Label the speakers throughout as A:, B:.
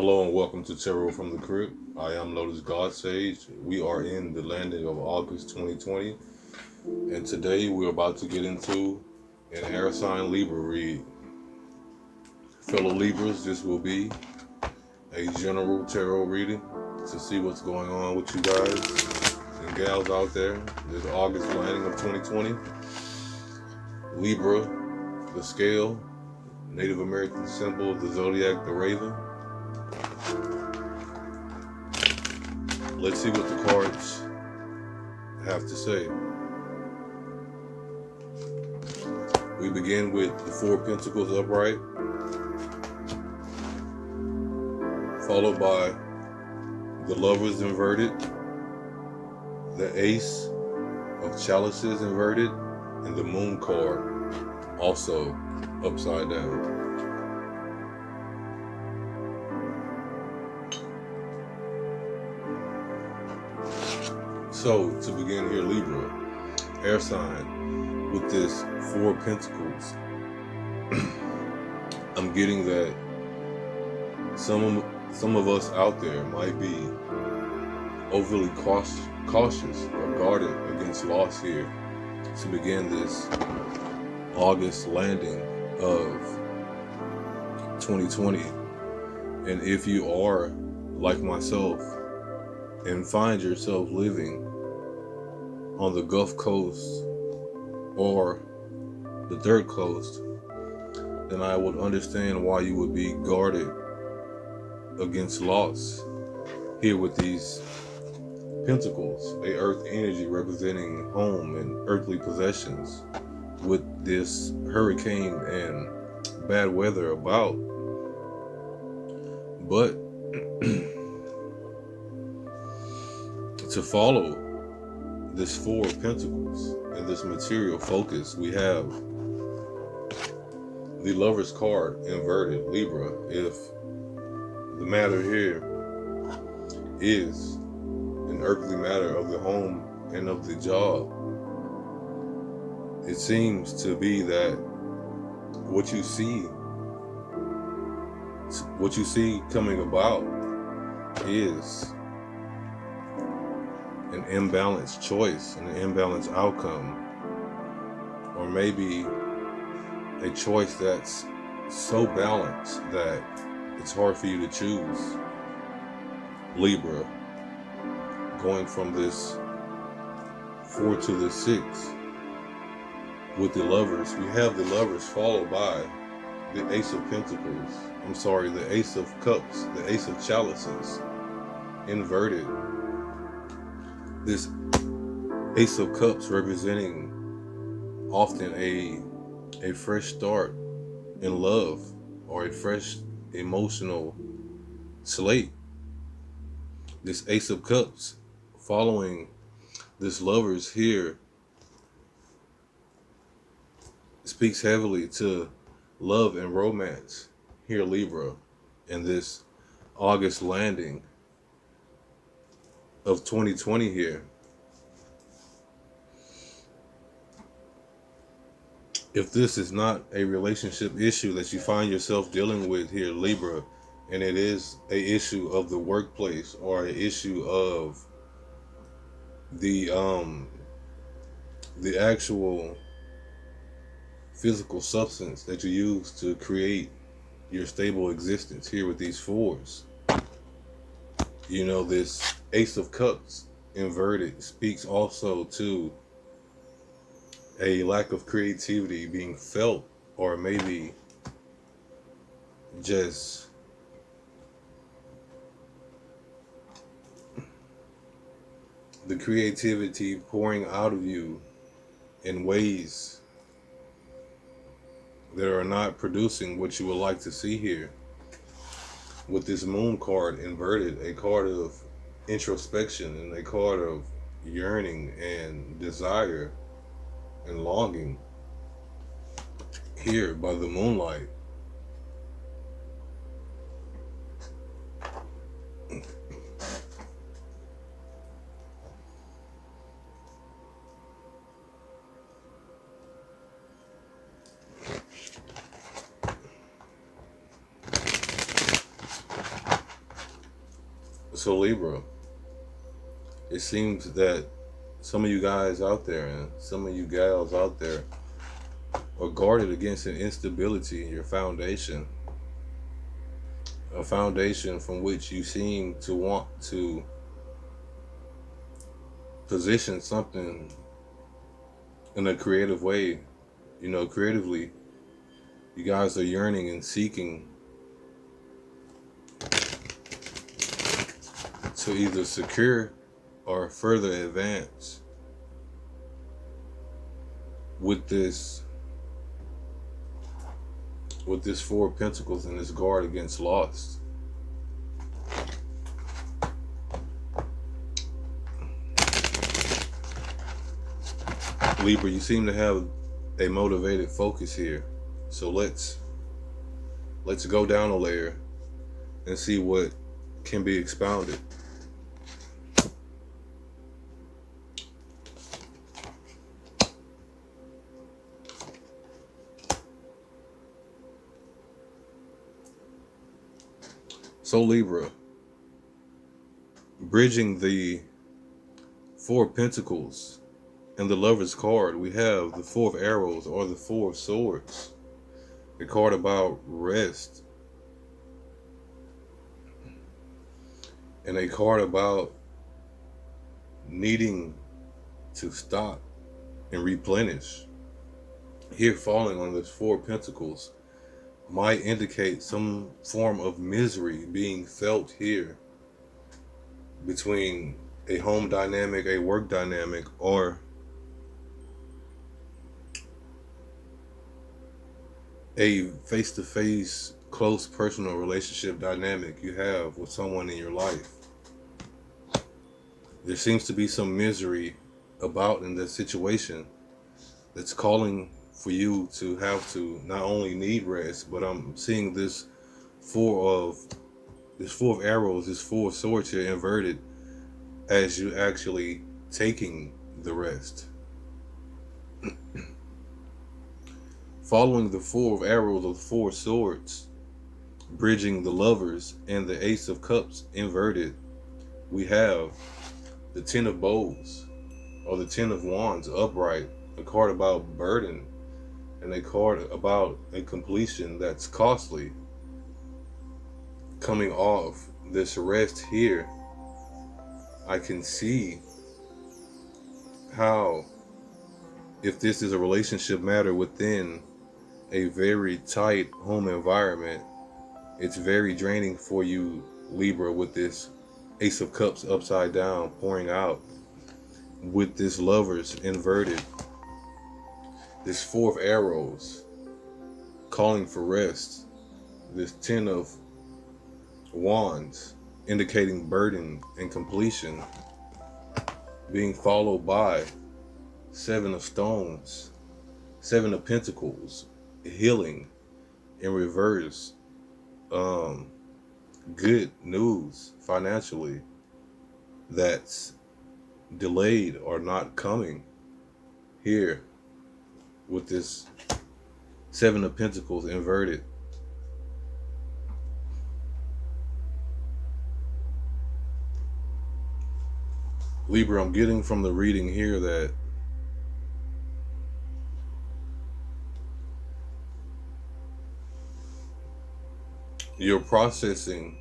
A: Hello and welcome to Tarot from the Crypt. I am Lotus God Sage. We are in the landing of August 2020, and today we're about to get into an air sign Libra read. Fellow Libras, this will be a general tarot reading to see what's going on with you guys and gals out there. This August landing of 2020. Libra, the scale, Native American symbol of the zodiac, the raven. Let's see what the cards have to say. We begin with the Four of Pentacles upright, followed by the Lovers inverted, the Ace of Chalices inverted, and the Moon card also upside down. So, to begin here, Libra, air sign, with this Four of Pentacles, I'm getting that some of us out there might be overly cautious or guarded against loss here to begin this August landing of 2020. And if you are like myself and find yourself living on the Gulf Coast or the Third Coast, then I would understand why you would be guarded against loss here with these pentacles, a earth energy representing home and earthly possessions, with this hurricane and bad weather about. But to follow this Four of Pentacles and this material focus, we have the Lover's card inverted, Libra. If the matter here is an earthly matter of the home and of the job, it seems to be that what you see coming about is an imbalanced choice and an imbalanced outcome, or maybe a choice that's so balanced that it's hard for you to choose. Libra, going from this 4 to the 6 with the Lovers, we have the Lovers followed by the Ace of Pentacles. The Ace of Cups, the Ace of Chalices inverted. This Ace of Cups representing often a fresh start in love, or a fresh emotional slate. This Ace of Cups following this Lovers here speaks heavily to love and romance here, Libra, in this August landing of 2020 here. If this is not a relationship issue that you find yourself dealing with here, Libra, and it is a issue of the workplace or an issue of the actual physical substance that you use to create your stable existence here with these fours, you know, this Ace of Cups inverted speaks also to a lack of creativity being felt, or maybe just the creativity pouring out of you in ways that are not producing what you would like to see here. With this Moon card inverted, a card of introspection and a card of yearning and desire and longing here by the moonlight. So Libra, it seems that some of you guys out there and some of you gals out there are guarded against an instability in your foundation, a foundation from which you seem to want to position something in a creative way. You know, creatively, you guys are yearning and seeking to either secure or further advance with this Four of Pentacles and this guard against loss. Libra, you seem to have a motivated focus here. So let's go down a layer and see what can be expounded. So Libra, bridging the Four of Pentacles and the Lover's card, we have the Four of Arrows or the Four of Swords, a card about rest, and a card about needing to stop and replenish. Here falling on this Four of Pentacles might indicate some form of misery being felt here between a home dynamic, a work dynamic, or a face-to-face close personal relationship dynamic you have with someone in your life. There seems to be some misery about in this situation that's calling for you to have to not only need rest, but I'm seeing this Four of Arrows, this Four of Swords here inverted as you actually taking the rest. Following the Four of Arrows or the Four of Swords, bridging the Lovers and the Ace of Cups inverted, we have the Ten of Bows or the Ten of Wands upright, a card about burden and a card about a completion that's costly. Coming off this rest here, I can see how, if this is a relationship matter within a very tight home environment, it's very draining for you, Libra, with this Ace of Cups upside down pouring out, with this Lovers inverted, this Four of Arrows calling for rest, this Ten of Wands indicating burden and completion, being followed by Seven of Stones, Seven of Pentacles, healing in reverse, good news financially that's delayed or not coming here with this Seven of Pentacles inverted. Libra, I'm getting from the reading here that you're processing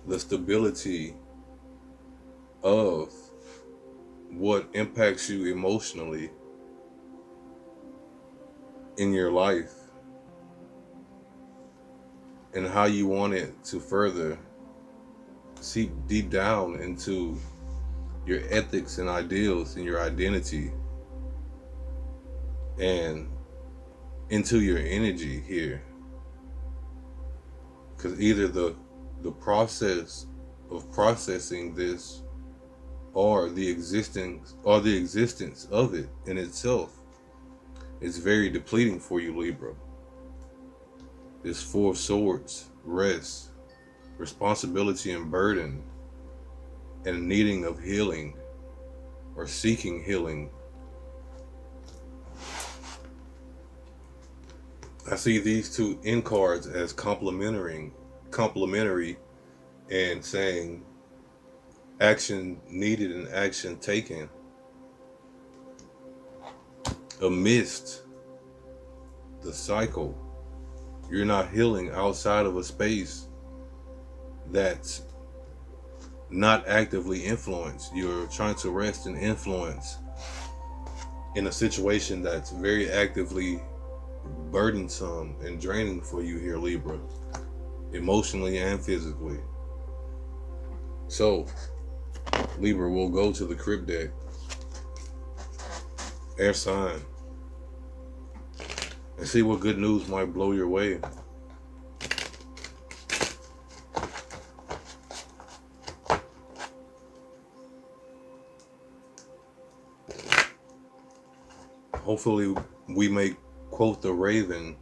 A: the stability of what impacts you emotionally in your life and how you want it to further seep deep down into your ethics and ideals and your identity and into your energy here. Because either the process of processing this or the existence of it in itself is very depleting for you, Libra. This Four of Swords, rest, responsibility and burden, and needing of healing or seeking healing. I see these two end cards as complementary and saying action needed and action taken amidst the cycle. You're not healing outside of a space that's not actively influenced. You're trying to rest and influence in a situation that's very actively burdensome and draining for you here, Libra, emotionally and physically. So, Libra, we'll go to the crib deck, air sign, and see what good news might blow your way. Hopefully, we may quote the Raven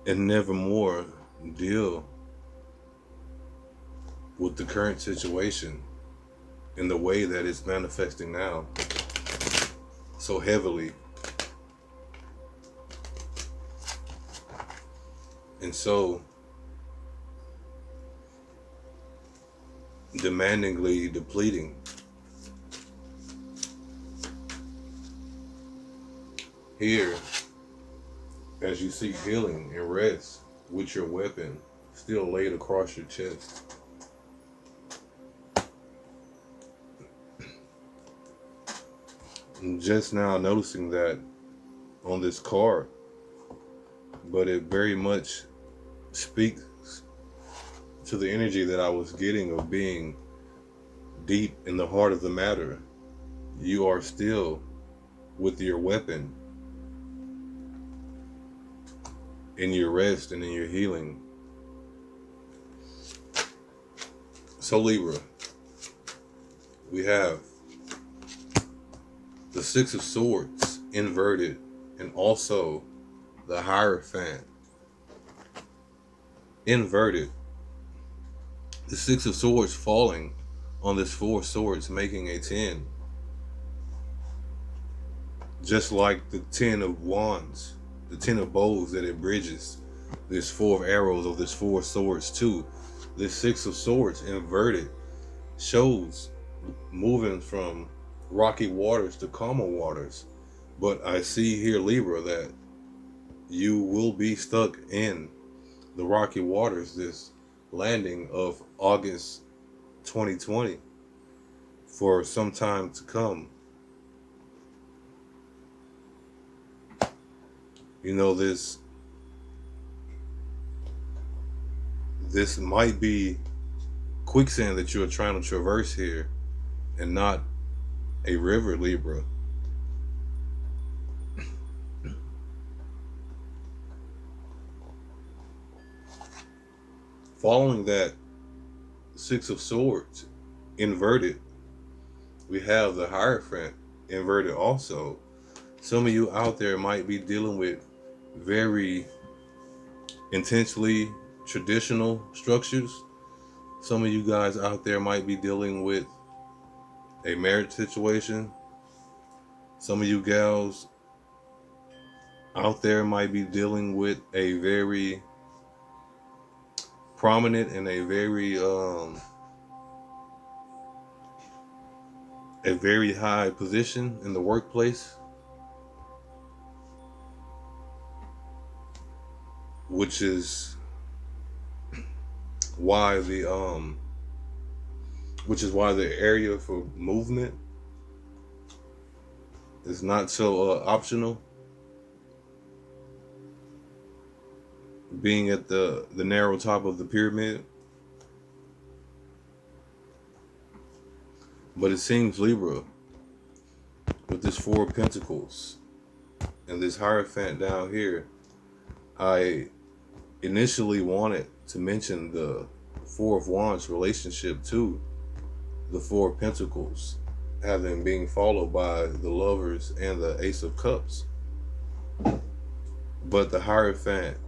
A: and nevermore deal with the current situation in the way that it's manifesting now so heavily and so demandingly depleting. Here, as you seek healing and rest with your weapon still laid across your chest, I'm just now noticing that on this card, but it very much speaks to the energy that I was getting of being deep in the heart of the matter. You are still with your weapon in your rest and in your healing. So Libra, we have the Six of Swords inverted and also the Hierophant inverted. The Six of Swords falling on this Four of Swords, making a 10. Just like the 10 of Wands, the 10 of Bows that it bridges this Four of Arrows or this Four of Swords too. This Six of Swords inverted shows moving from rocky waters to calmer waters. But I see here, Libra, that you will be stuck in the rocky waters this landing of August 2020 for some time to come. You know, this might be quicksand that you're trying to traverse here and not a river, Libra. Following that Six of Swords inverted, we have the Hierophant inverted also. Some of you out there might be dealing with very intentionally traditional structures. Some of you guys out there might be dealing with a marriage situation. Some of you gals out there might be dealing with a very prominent and a very high position in the workplace, which is why the area for movement is not so optional. Being at the narrow top of the pyramid. But it seems, Libra, with this Four of Pentacles and this Hierophant down here, I initially wanted to mention the Four of Wands relationship to the Four of Pentacles, having being followed by the Lovers and the Ace of Cups. But the Hierophant,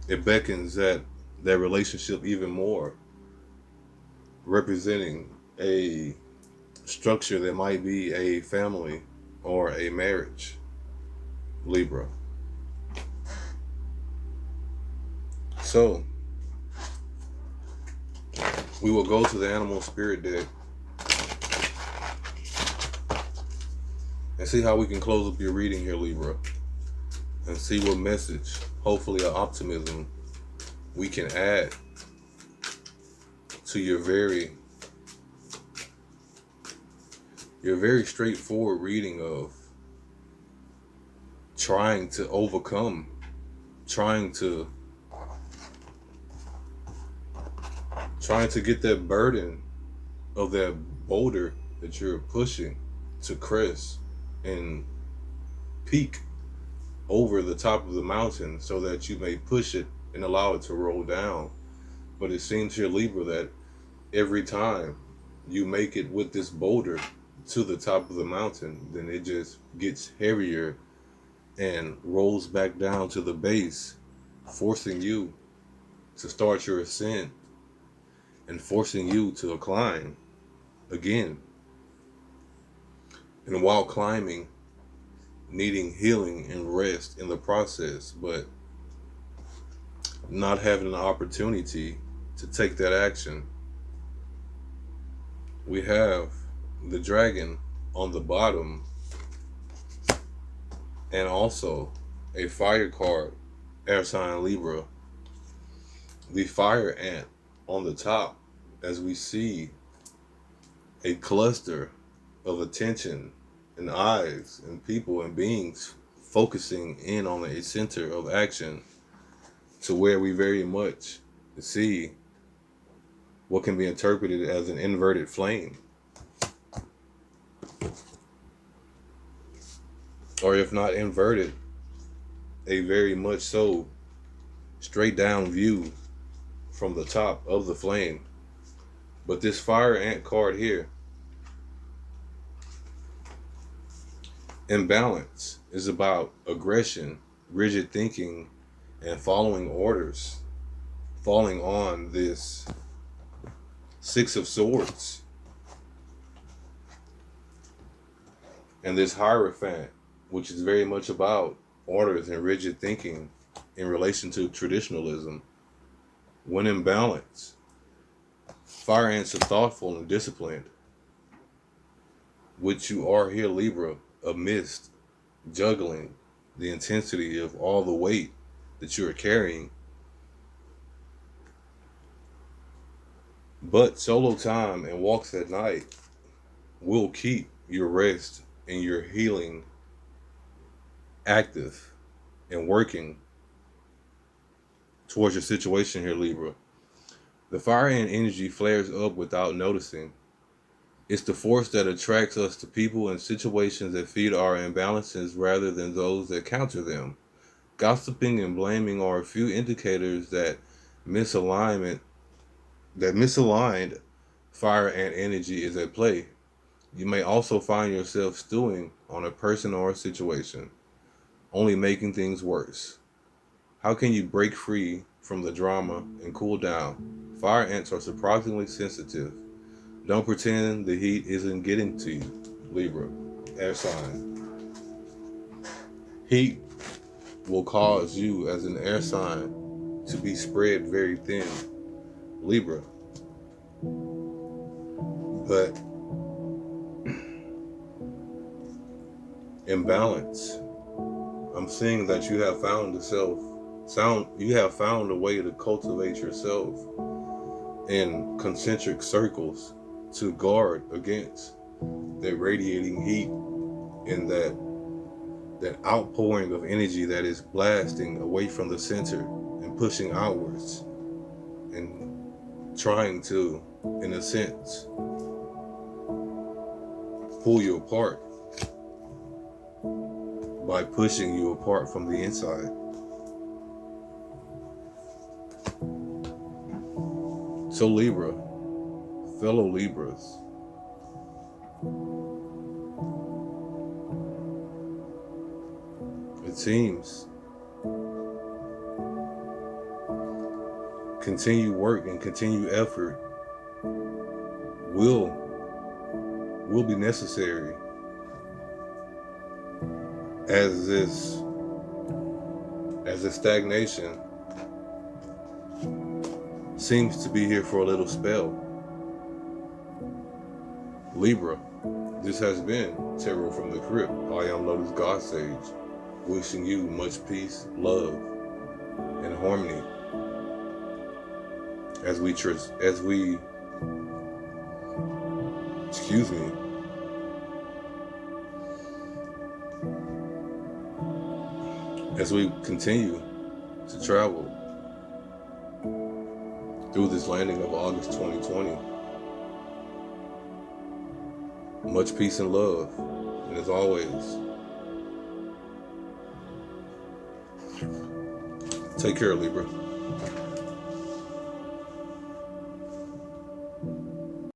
A: it beckons that relationship even more, representing a structure that might be a family or a marriage, Libra. So we will go to the animal spirit deck and see how we can close up your reading here, Libra, and see what message, hopefully an optimism, we can add to your very straightforward reading of trying to overcome, trying to get that burden of that boulder that you're pushing to crest and peak over the top of the mountain so that you may push it and allow it to roll down. But it seems here, Libra, that every time you make it with this boulder to the top of the mountain, then it just gets heavier and rolls back down to the base, forcing you to start your ascent and forcing you to climb again. And while climbing, needing healing and rest in the process, but not having an opportunity to take that action. We have the dragon on the bottom and also a fire card, air sign Libra. The fire ant on the top, as we see a cluster of attention and eyes and people and beings focusing in on a center of action, to where we very much see what can be interpreted as an inverted flame, or if not inverted, a very much so straight down view from the top of the flame. But this fire ant card here, imbalance, is about aggression, rigid thinking, and following orders, falling on this Six of Swords and this Hierophant, which is very much about orders and rigid thinking in relation to traditionalism. When in balance, fire ants are thoughtful and disciplined, which you are here, Libra, amidst juggling the intensity of all the weight that you are carrying. But solo time and walks at night will keep your rest and your healing active and working towards your situation here, Libra. The fire ant energy flares up without noticing. It's the force that attracts us to people and situations that feed our imbalances rather than those that counter them. Gossiping and blaming are a few indicators that misaligned fire ant energy is at play. You may also find yourself stewing on a person or a situation, only making things worse. How can you break free from the drama and cool down? Fire ants are surprisingly sensitive. Don't pretend the heat isn't getting to you, Libra, air sign. Heat will cause you as an air sign to be spread very thin, Libra. But in balance, I'm seeing that you have found a way to cultivate yourself in concentric circles to guard against that radiating heat and that outpouring of energy that is blasting away from the center and pushing outwards and trying to, in a sense, pull you apart by pushing you apart from the inside. So Libra, fellow Libras, it seems continued work and continued effort will be necessary as this stagnation seems to be here for a little spell. Libra, this has been Tarot from the Crypt. I am Lotus God Sage, wishing you much peace, love, and harmony as we excuse me, as we continue to travel through this landing of August 2020. Much peace and love, and as always, take care, Libra.